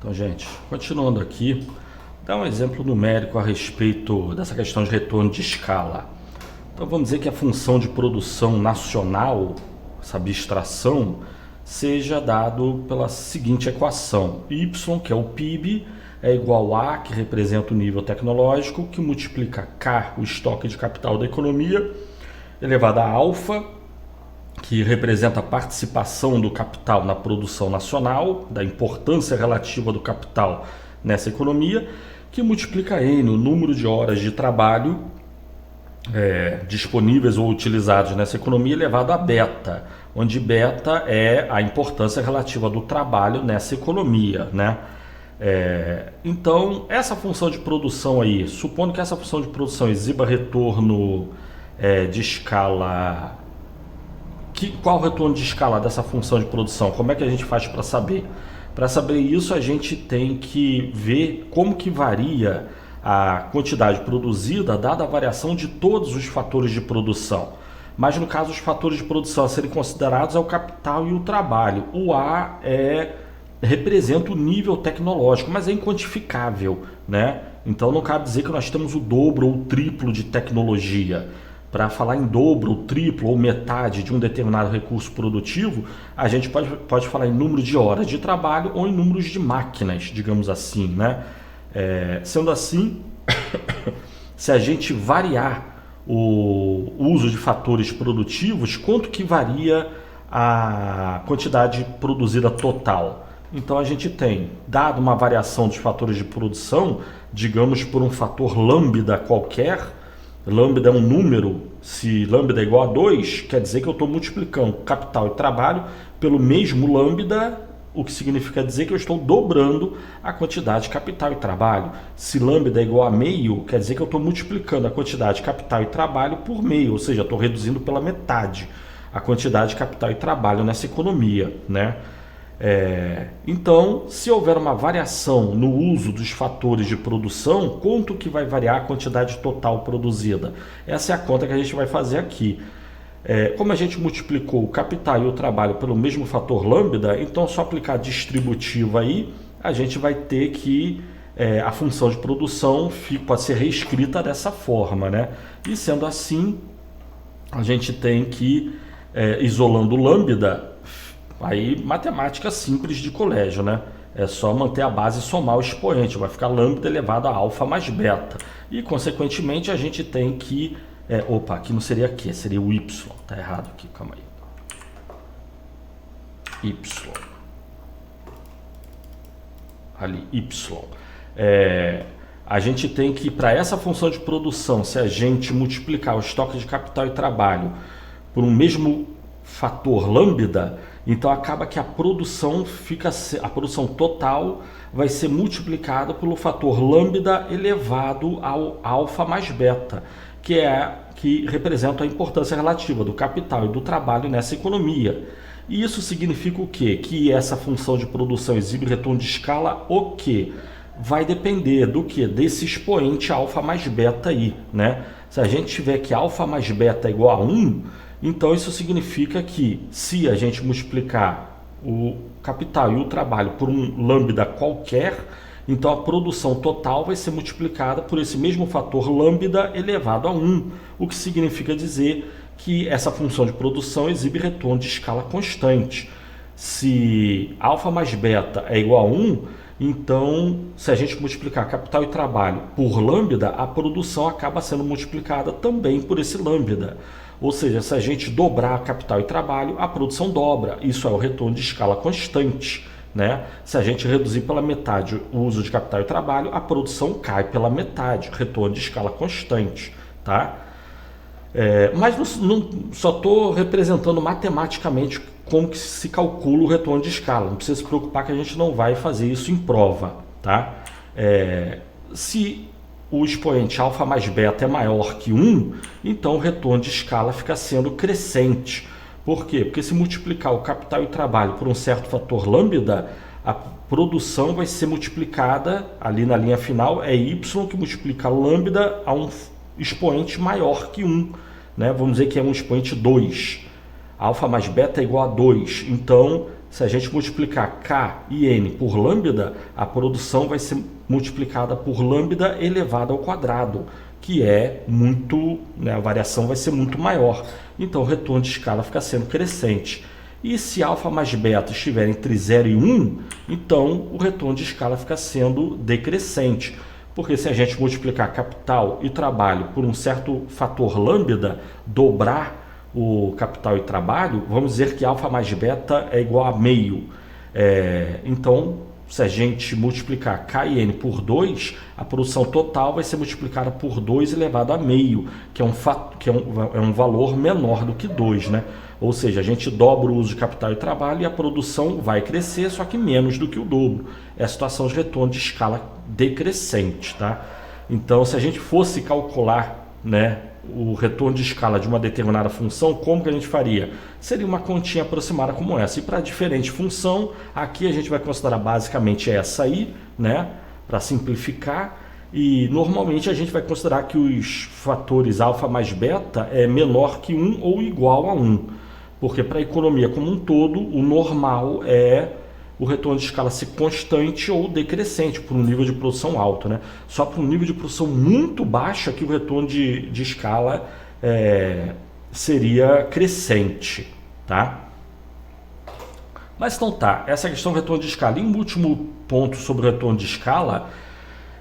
Então, gente, continuando aqui, dá um exemplo numérico a respeito dessa questão de retorno de escala. Então, vamos dizer que a função de produção nacional, essa abstração, seja dado pela seguinte equação: y, que é o PIB, é igual a, que representa o nível tecnológico, que multiplica k, o estoque de capital da economia, elevado a alfa, que representa a participação do capital na produção nacional, da importância relativa do capital nessa economia, que multiplica n, o número de horas de trabalho disponíveis ou utilizados nessa economia, elevado a beta, onde beta é a importância relativa do trabalho nessa economia, né? Então, essa função de produção aí, supondo que essa função de produção exiba retorno de escala... Qual o retorno de escala dessa função de produção? Como é que a gente faz para saber? Para saber isso, a gente tem que ver como que varia a quantidade produzida dada a variação de todos os fatores de produção. Mas no caso, os fatores de produção a serem considerados é o capital e o trabalho. O A representa o nível tecnológico, mas é inquantificável, né? Então não cabe dizer que nós temos o dobro ou o triplo de tecnologia. Para falar em dobro, ou triplo, ou metade de um determinado recurso produtivo, a gente pode falar em número de horas de trabalho ou em números de máquinas, digamos assim, né? Sendo assim, se a gente variar o uso de fatores produtivos, quanto que varia a quantidade produzida total? Então a gente tem, dado uma variação dos fatores de produção, digamos por um fator lambda qualquer, lambda é um número, se lambda é igual a 2, quer dizer que eu estou multiplicando capital e trabalho pelo mesmo lambda, o que significa dizer que eu estou dobrando a quantidade de capital e trabalho. Se lambda é igual a meio, quer dizer que eu estou multiplicando a quantidade de capital e trabalho por meio, ou seja, estou reduzindo pela metade a quantidade de capital e trabalho nessa economia, né? Então, se houver uma variação no uso dos fatores de produção, quanto que vai variar a quantidade total produzida? Essa é a conta que a gente vai fazer aqui. Como a gente multiplicou o capital e o trabalho pelo mesmo fator lambda, então só aplicar a distributiva aí, a gente vai ter que a função de produção pode ser reescrita dessa forma, né? E sendo assim, a gente tem que, isolando o lambda, aí matemática simples de colégio, né? É só manter a base e somar o expoente, vai ficar lambda elevado a alfa mais beta. E consequentemente a gente tem que... aqui não seria Q, seria o Y. Tá errado aqui, calma aí. Y. Ali, Y. A gente tem que, para essa função de produção, se a gente multiplicar o estoque de capital e trabalho por um mesmo fator lambda, então acaba que a produção total vai ser multiplicada pelo fator lambda elevado ao alfa mais beta, que representa a importância relativa do capital e do trabalho nessa economia. E isso significa o quê? Que essa função de produção exibe retorno de escala, o quê? Vai depender do quê? Desse expoente alfa mais beta aí, né? Se a gente tiver que alfa mais beta é igual a 1, então isso significa que se a gente multiplicar o capital e o trabalho por um lambda qualquer, então a produção total vai ser multiplicada por esse mesmo fator lambda elevado a 1, o que significa dizer que essa função de produção exibe retorno de escala constante. Se alfa mais beta é igual a 1, então se a gente multiplicar capital e trabalho por lambda, a produção acaba sendo multiplicada também por esse lambda. Ou seja, se a gente dobrar capital e trabalho, a produção dobra. Isso é o retorno de escala constante, né? Se a gente reduzir pela metade o uso de capital e trabalho, a produção cai pela metade. Retorno de escala constante, tá? Mas só estou representando matematicamente como que se calcula o retorno de escala. Não precisa se preocupar que a gente não vai fazer isso em prova, tá? Se o expoente alfa mais beta é maior que 1, então o retorno de escala fica sendo crescente. Por quê? Porque se multiplicar o capital e o trabalho por um certo fator lambda, a produção vai ser multiplicada, ali na linha final, é y que multiplica lambda a um expoente maior que 1. Né? Vamos dizer que é um expoente 2. Alfa mais beta é igual a 2. Então, Se a gente multiplicar K e N por lambda, a produção vai ser multiplicada por lambda elevado ao quadrado, que é muito, né, a variação vai ser muito maior. Então o retorno de escala fica sendo crescente. E se alfa mais beta estiver entre 0 e 1, então o retorno de escala fica sendo decrescente. Porque se a gente multiplicar capital e trabalho por um certo fator lambda, dobrar o capital e trabalho, vamos dizer que alfa mais beta é igual a meio. Então, se a gente multiplicar K e N por 2, a produção total vai ser multiplicada por 2 elevado a meio, que é um valor menor do que 2, né? Ou seja, a gente dobra o uso de capital e trabalho e a produção vai crescer, só que menos do que o dobro. É a situação de retorno de escala decrescente, tá? Então, se a gente fosse calcular, né, o retorno de escala de uma determinada função, como que a gente faria? Seria uma continha aproximada como essa. E para diferente função, aqui a gente vai considerar basicamente essa aí, né, para simplificar. E normalmente a gente vai considerar que os fatores alfa mais beta é menor que 1 ou igual a 1. Porque para a economia como um todo, o normal é o retorno de escala ser constante ou decrescente por um nível de produção alto, né? Só para um nível de produção muito baixo que o retorno de escala seria crescente, tá? Mas então tá, essa questão do retorno de escala. E um último ponto sobre o retorno de escala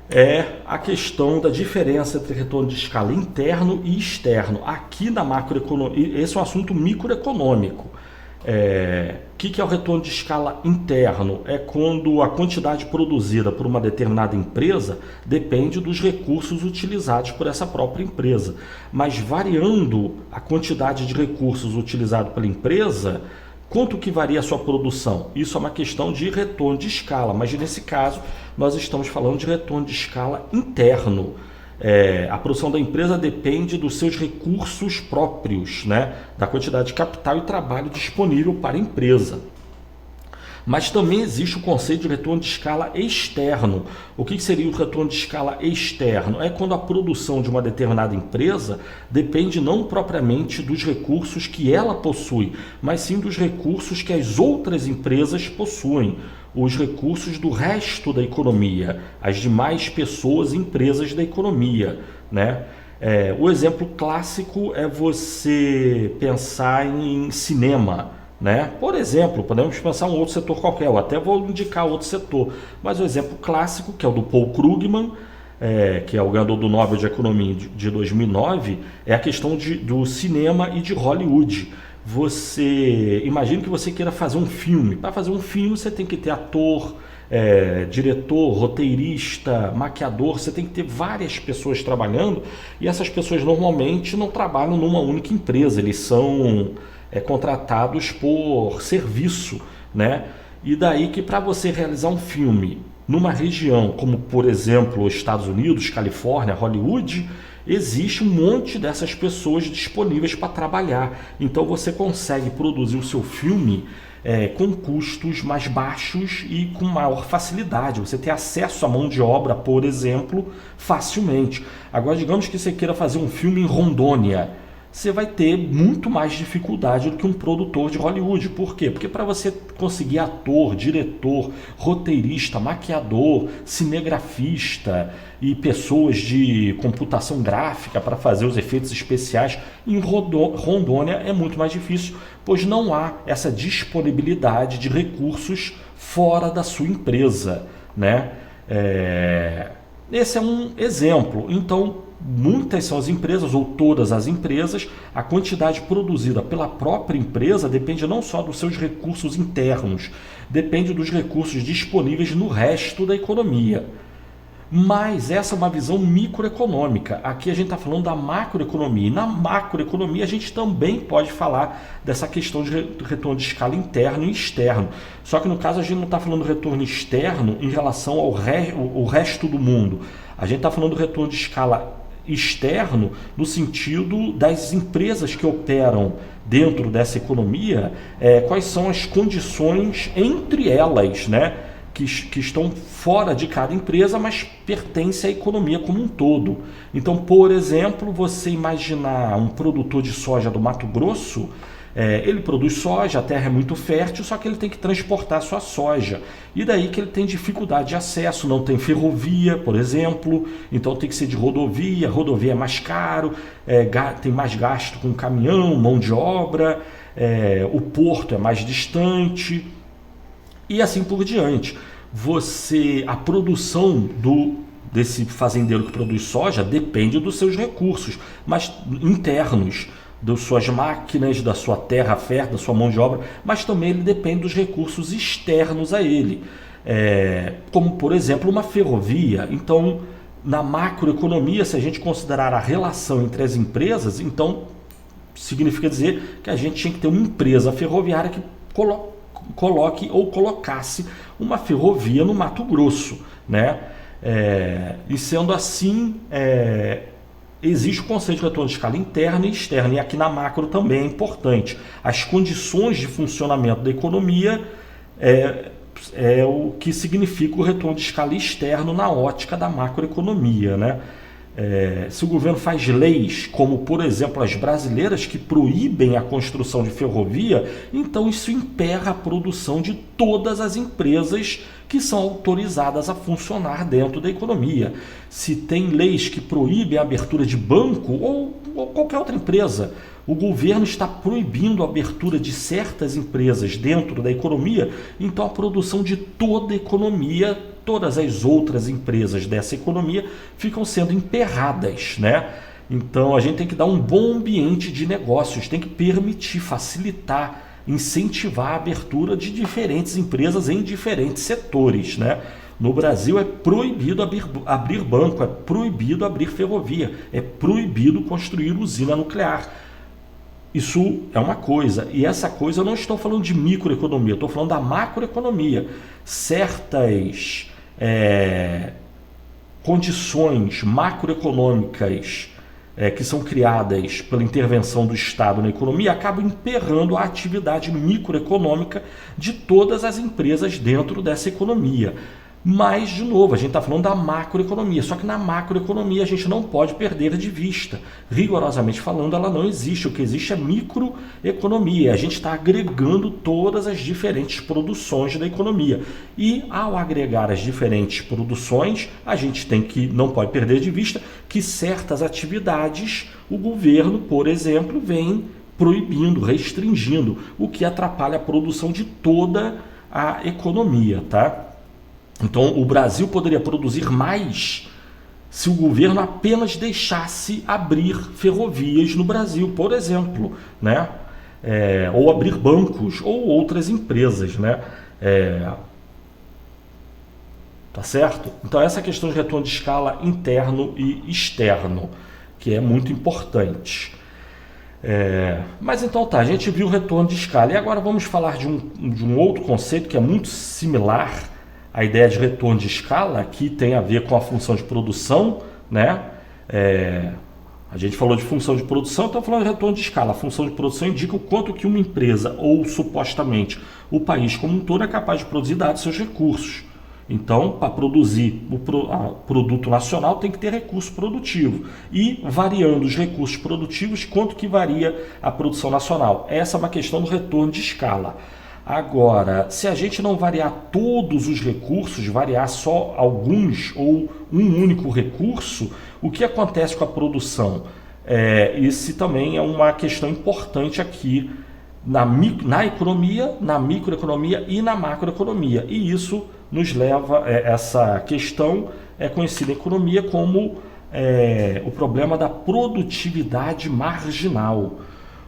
é a questão da diferença entre retorno de escala interno e externo. Aqui na macroeconomia, esse é um assunto microeconômico. O que é o retorno de escala interno? É quando a quantidade produzida por uma determinada empresa depende dos recursos utilizados por essa própria empresa. Mas variando a quantidade de recursos utilizados pela empresa, quanto que varia a sua produção? Isso é uma questão de retorno de escala, mas nesse caso nós estamos falando de retorno de escala interno. A produção da empresa depende dos seus recursos próprios, né? Da quantidade de capital e trabalho disponível para a empresa. Mas também existe o conceito de retorno de escala externo. O que seria o retorno de escala externo? É quando a produção de uma determinada empresa depende não propriamente dos recursos que ela possui, mas sim dos recursos que as outras empresas possuem, os recursos do resto da economia, as demais pessoas e empresas da economia, né? O exemplo clássico é você pensar em cinema, né? Por exemplo, podemos pensar um outro setor qualquer, eu até vou indicar outro setor, mas o exemplo clássico, que é o do Paul Krugman, que é o ganhador do Nobel de Economia de 2009, é a questão do cinema e de Hollywood. Você imagina que você queira fazer um filme. Para fazer um filme você tem que ter ator, diretor, roteirista, maquiador, você tem que ter várias pessoas trabalhando, e essas pessoas normalmente não trabalham numa única empresa, eles são contratados por serviço, né? E daí que para você realizar um filme numa região como, por exemplo, os Estados Unidos, Califórnia, Hollywood, existe um monte dessas pessoas disponíveis para trabalhar. Então você consegue produzir o seu filme com custos mais baixos e com maior facilidade. Você tem acesso à mão de obra, por exemplo, facilmente. Agora, digamos que você queira fazer um filme em Rondônia, você vai ter muito mais dificuldade do que um produtor de Hollywood. Por quê? Porque para você conseguir ator, diretor, roteirista, maquiador, cinegrafista e pessoas de computação gráfica para fazer os efeitos especiais em Rondônia é muito mais difícil, pois não há essa disponibilidade de recursos fora da sua empresa, né? Esse é um exemplo. Então, muitas são as empresas, ou todas as empresas, a quantidade produzida pela própria empresa depende não só dos seus recursos internos, depende dos recursos disponíveis no resto da economia. Mas essa é uma visão microeconômica. Aqui a gente está falando da macroeconomia. E na macroeconomia a gente também pode falar dessa questão de retorno de escala interno e externo. Só que no caso a gente não está falando do retorno externo em relação ao resto do mundo. A gente está falando do retorno de escala externo no sentido das empresas que operam dentro dessa economia, quais são as condições entre elas, né, que estão fora de cada empresa, mas pertencem à economia como um todo. Então, por exemplo, você imaginar um produtor de soja do Mato Grosso, Ele produz soja, a terra é muito fértil, só que ele tem que transportar sua soja. E daí que ele tem dificuldade de acesso, não tem ferrovia, por exemplo, então tem que ser de rodovia, rodovia é mais caro, tem mais gasto com caminhão, mão de obra, o porto é mais distante, e assim por diante. A produção desse fazendeiro que produz soja depende dos seus recursos, mas internos, das suas máquinas, da sua terra fértil, da sua mão de obra, mas também ele depende dos recursos externos a ele, como por exemplo uma ferrovia. Então, na macroeconomia, se a gente considerar a relação entre as empresas, então significa dizer que a gente tinha que ter uma empresa ferroviária que coloque ou colocasse uma ferrovia no Mato Grosso, né? E sendo assim, existe o conceito de retorno de escala interna e externa, e aqui na macro também é importante. As condições de funcionamento da economia é o que significa o retorno de escala externo na ótica da macroeconomia, né? Se o governo faz leis, como por exemplo as brasileiras, que proíbem a construção de ferrovia, então isso emperra a produção de todas as empresas que são autorizadas a funcionar dentro da economia. Se tem leis que proíbem a abertura de banco ou qualquer outra empresa, o governo está proibindo a abertura de certas empresas dentro da economia, então a produção de toda a economia, todas as outras empresas dessa economia ficam sendo emperradas, né? Então a gente tem que dar um bom ambiente de negócios, tem que permitir, facilitar, incentivar a abertura de diferentes empresas em diferentes setores, né? No Brasil é proibido abrir banco, é proibido abrir ferrovia, é proibido construir usina nuclear. Isso é uma coisa, e essa coisa eu não estou falando de microeconomia, eu estou falando da macroeconomia. Certas condições macroeconômicas que são criadas pela intervenção do Estado na economia acabam emperrando a atividade microeconômica de todas as empresas dentro dessa economia. Mas, de novo, a gente está falando da macroeconomia, só que na macroeconomia a gente não pode perder de vista. Rigorosamente falando, ela não existe. O que existe é microeconomia. A gente está agregando todas as diferentes produções da economia. E, ao agregar as diferentes produções, a gente não pode perder de vista que certas atividades, o governo, por exemplo, vem proibindo, restringindo, o que atrapalha a produção de toda a economia, tá? Então, o Brasil poderia produzir mais se o governo apenas deixasse abrir ferrovias no Brasil, por exemplo, né? Ou abrir bancos ou outras empresas, né? Tá certo? Então, essa questão de retorno de escala interno e externo, que é muito importante. Mas então tá, a gente viu o retorno de escala e agora vamos falar de um outro conceito que é muito similar. A ideia de retorno de escala aqui tem a ver com a função de produção, né? A gente falou de função de produção, então falando de retorno de escala. A função de produção indica o quanto que uma empresa, ou supostamente o país como um todo, é capaz de produzir dados seus recursos. Então, para produzir o produto nacional tem que ter recurso produtivo. E variando os recursos produtivos, quanto que varia a produção nacional? Essa é uma questão do retorno de escala. Agora, se a gente não variar todos os recursos, variar só alguns ou um único recurso, o que acontece com a produção? Esse também é uma questão importante aqui na economia, na microeconomia e na macroeconomia. E isso nos leva, essa questão é conhecida em economia como o problema da produtividade marginal.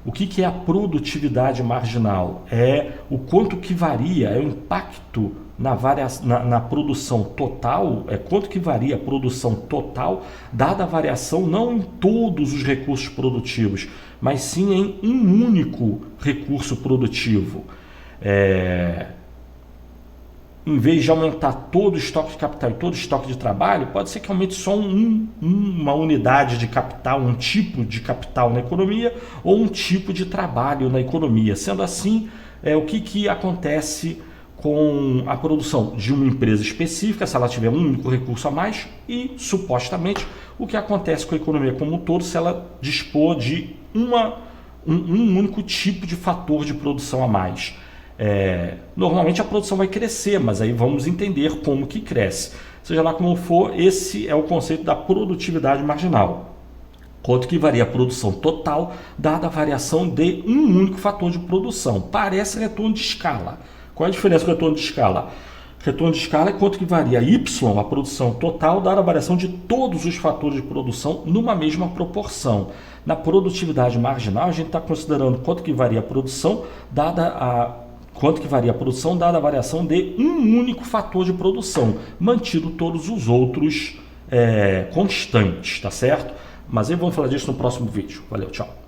O que é a produtividade marginal? É o quanto que varia, é o impacto na produção total, quanto que varia a produção total, dada a variação não em todos os recursos produtivos, mas sim em um único recurso produtivo. Em vez de aumentar todo o estoque de capital e todo o estoque de trabalho, pode ser que aumente só uma unidade de capital, um tipo de capital na economia ou um tipo de trabalho na economia. Sendo assim, o que acontece com a produção de uma empresa específica, se ela tiver um único recurso a mais, e supostamente o que acontece com a economia como um todo, se ela dispor de um único tipo de fator de produção a mais. Normalmente a produção vai crescer, mas aí vamos entender como que cresce. Seja lá como for, esse é o conceito da produtividade marginal. Quanto que varia a produção total, dada a variação de um único fator de produção. Parece retorno de escala. Qual é a diferença do retorno de escala? Retorno de escala é quanto que varia Y, a produção total, dada a variação de todos os fatores de produção numa mesma proporção. Na produtividade marginal, a gente está considerando quanto que varia a produção, dada a variação de um único fator de produção, mantido todos os outros constantes, tá certo? Mas aí vamos falar disso no próximo vídeo. Valeu, tchau!